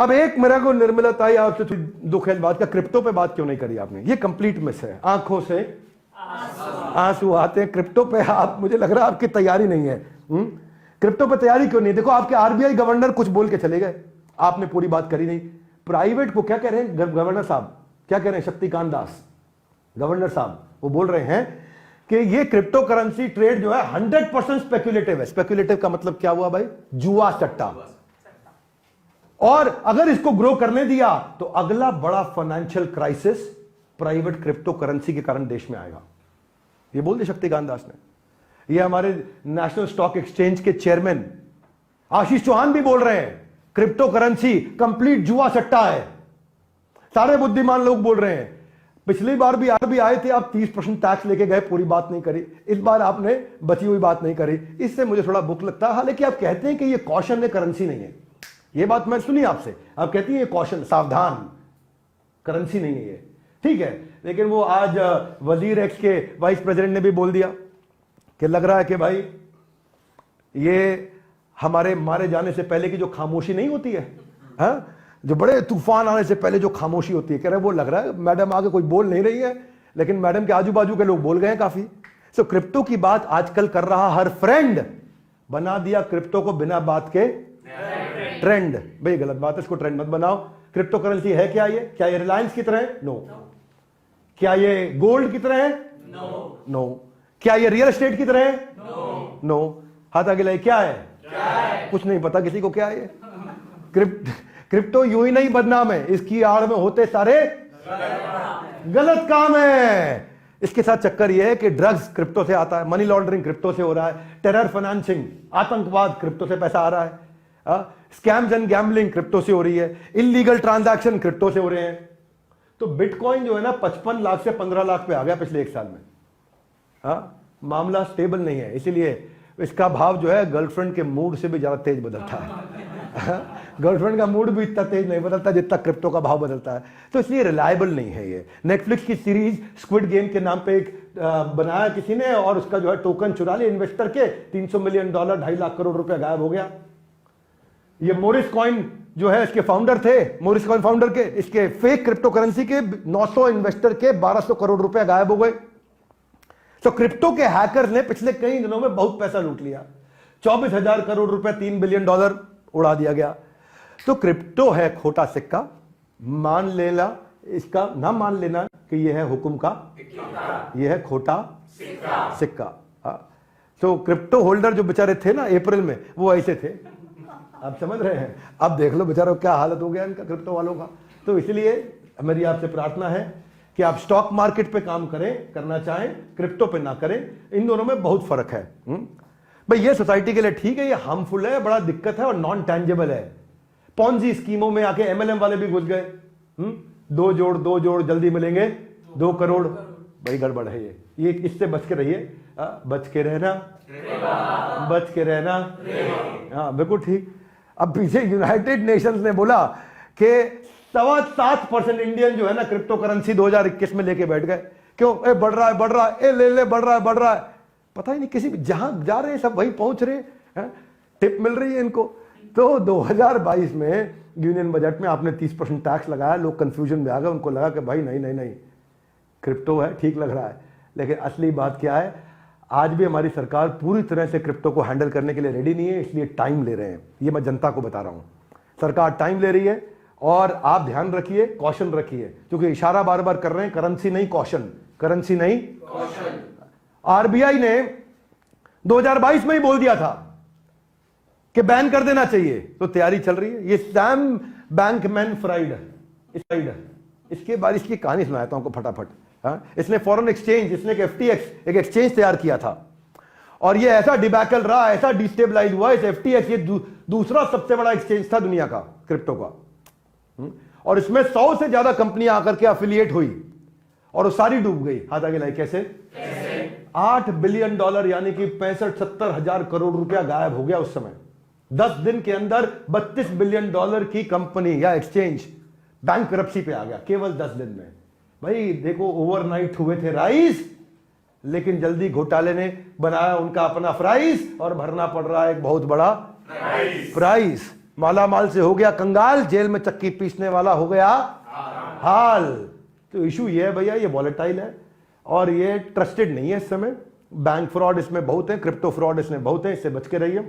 अब एक मेरा को निर्मला ताई आपसे थोड़ी दुख है बात का, क्रिप्टो पे बात क्यों नहीं करी आपने? ये कंप्लीट मिस है। आंखों से आंसू आते हैं क्रिप्टो पे। आप, मुझे लग रहा है आपकी तैयारी नहीं है। क्रिप्टो पे तैयारी क्यों नहीं? देखो आपके आरबीआई गवर्नर कुछ बोल के चले गए, आपने पूरी बात करी नहीं। प्राइवेट को क्या कह रहे हैं गवर्नर साहब, क्या कह रहे हैं? शक्तिकांत दास गवर्नर साहब वो बोल रहे हैं कि ये क्रिप्टो करेंसी ट्रेड जो है 100% स्पेक्युलेटिव है। स्पेक्युलेटिव का मतलब क्या हुआ भाई? जुआ सट्टा। और अगर इसको ग्रो करने दिया तो अगला बड़ा financial crisis private crypto currency के कारण देश में आएगा। ये बोल दे शक्तिकांत दास ने। ये हमारे नेशनल स्टॉक एक्सचेंज के चेयरमैन आशीष चौहान भी बोल रहे हैं क्रिप्टो करेंसी कंप्लीट जुआ सट्टा है। सारे बुद्धिमान लोग बोल रहे हैं। पिछली बार भी आए थे आप, 30% टैक्स लेके गए, पूरी बात नहीं करी। इस बार आपने बची हुई बात नहीं करी, इससे मुझे थोड़ा बुक लगता है। हालांकि आप कहते हैं कि ये कॉशन है, करेंसी नहीं है। ये बात मैं सुनी आपसे, आप कहती हैं ये कॉशन, सावधान, करेंसी नहीं है ये, ठीक है। लेकिन वो आज वजीर एक्स के वाइस प्रेसिडेंट ने भी बोल दिया कि लग रहा है कि भाई ये हमारे मारे जाने से पहले की जो खामोशी नहीं होती है, हाँ, जो बड़े तूफान आने से पहले जो खामोशी होती है, कह रहे वो लग रहा है मैडम आगे कोई बोल नहीं रही है, लेकिन मैडम के आजू बाजू के लोग बोल गए हैं काफी। सो क्रिप्टो की बात आजकल कर रहा हर फ्रेंड, बना दिया क्रिप्टो को बिना बात के ट्रेंड। भाई गलत बात है, इसको ट्रेंड मत बनाओ। क्रिप्टो करेंसी है क्या? ये क्या ये रिलायंस की तरह है? नो। क्या ये गोल्ड की तरह है? नो। क्या ये रियल एस्टेट की तरह है? नो। हाथ आगे लाइए, क्या है? कुछ नहीं पता किसी को क्या है। क्रिप्टो यूं ही नहीं बदनाम है, इसकी आड़ में होते सारे गलत काम है। इसके साथ चक्कर यह है कि ड्रग्स क्रिप्टो से आता है, मनी लॉन्ड्रिंग क्रिप्टो से हो रहा है, टेरर फाइनेंसिंग, आतंकवाद क्रिप्टो से पैसा आ रहा है, स्कैम्स एंड गैम्बलिंग क्रिप्टो से हो रही है, इलीगल ट्रांजैक्शन क्रिप्टो से हो रहे हैं। तो बिटकॉइन जो है ना 55 लाख से 15 लाख पे आ गया पिछले 1 साल में। मामला स्टेबल नहीं है, इसीलिए इसका भाव जो है गर्लफ्रेंड के मूड से भी ज्यादा तेज बदलता है। गर्लफ्रेंड का मूड भी इतना तेज नहीं बदलता जितना क्रिप्टो का भाव बदलता है। तो इसलिए रिलायबल नहीं है ये। नेटफ्लिक्स की सीरीज स्क्विड गेम के नाम पे एक बनाया किसी ने, और उसका जो है टोकन चुरा लिया इन्वेस्टर के, $300 मिलियन, 2.5 लाख करोड़ रुपया गायब हो गया। ये मोरिस कॉइन जो है इसके फाउंडर थे, मोरिस कॉइन फाउंडर के, इसके फेक क्रिप्टो करेंसी के 900 इन्वेस्टर के 1200 करोड़ रुपया गायब हो गए। तो क्रिप्टो के हैकर्स ने पिछले कई दिनों में बहुत पैसा लूट लिया। 24,000 करोड़ रुपया, $3 बिलियन उड़ा दिया गया। तो क्रिप्टो है खोटा सिक्का, मान लेना इसका, ना मान लेना कि यह है हुक्म का, यह है खोटा सिक्का। तो क्रिप्टो होल्डर जो बेचारे थे ना अप्रैल में, वो ऐसे थे, आप समझ रहे हैं। अब देख लो बेचारों क्या हालत हो गया इनका, क्रिप्टो वालों का। तो इसलिए मेरी आपसे प्रार्थना है कि आप स्टॉक मार्केट पे काम करें, करना चाहें, क्रिप्टो पे ना करें। इन दोनों में बहुत फर्क है। भाई ये सोसाइटी के लिए ठीक है, ये हार्मफुल है, बड़ा दिक्कत है और नॉन टैंजेबल है। पॉन्जी स्कीमों में आके एमएलएम वाले भी घुस गए। 2 जोड़ जल्दी मिलेंगे 2 करोड़। भाई गड़बड़ है ये इससे बच के रहिए, बच के रहना, बच के रहना। हाँ बिल्कुल ठीक। अब पीछे यूनाइटेड नेशंस ने बोला कि 7.25% इंडियन जो है ना क्रिप्टो करेंसी 2021 में लेके बैठ गए। क्यों? बढ़ रहा है, ले बढ़ रहा है। पता ही नहीं, किसी जहां जा रहे हैं सब वहीं पहुंच रहे हैं, टिप मिल रही है इनको। तो 2022 में यूनियन बजट में आपने 30% टैक्स लगाया, लोग कंफ्यूजन में आ गए, उनको लगा कि भाई नहीं क्रिप्टो है, ठीक लग रहा है। लेकिन असली बात क्या है, आज भी हमारी सरकार पूरी तरह से क्रिप्टो को हैंडल करने के लिए रेडी नहीं है, इसलिए टाइम ले रहे हैं। ये मैं जनता को बता रहा हूं, सरकार टाइम ले रही है। और आप ध्यान रखिए, कॉशन रखिए, क्योंकि इशारा बार बार कर रहे हैं करेंसी नहीं कॉशन, करेंसी नहीं कॉशन। आरबीआई ने 2022 में ही बोल दिया था कि बैन कर देना चाहिए, तो तैयारी चल रही है। ये सैम बैंकमैन फ्राइड, इसके बारे इसकी कहानी सुनाता हूं आपको फटाफट। इसने फॉरेन एक्सचेंज, इसने FTX एक एक्सचेंज तैयार किया था, और ये ऐसा डिबैकल रहा, ऐसा डिस्टेबलाइज हुआ। इस FTX ये दूसरा सबसे बड़ा एक्सचेंज था दुनिया का क्रिप्टो का, और इसमें 100 से ज्यादा कंपनियां आकर के एफिलिएट हुई और वो सारी डूब गई। हाथ आगे लाई, कैसे? $8 बिलियन यानी कि 65-70 हजार करोड़ रुपया गायब हो गया उस समय। 10 दिन के अंदर $32 बिलियन की कंपनी या एक्सचेंज बैंकरप्सी पे आ गया, केवल 10 दिन में। भाई देखो, ओवरनाइट हुए थे राइज, लेकिन जल्दी घोटाले ने बनाया उनका अपना फ्राइज, और भरना पड़ रहा है एक बहुत बड़ा प्राइस। माला माल से हो गया कंगाल, जेल में चक्की पीसने वाला हो गया हाल। तो इशू ये है भैया, ये वॉलेटाइल है और ये ट्रस्टेड नहीं है इस समय। बैंक फ्रॉड इसमें बहुत है, क्रिप्टो फ्रॉड इसमें बहुत है, इससे बच के रहिए।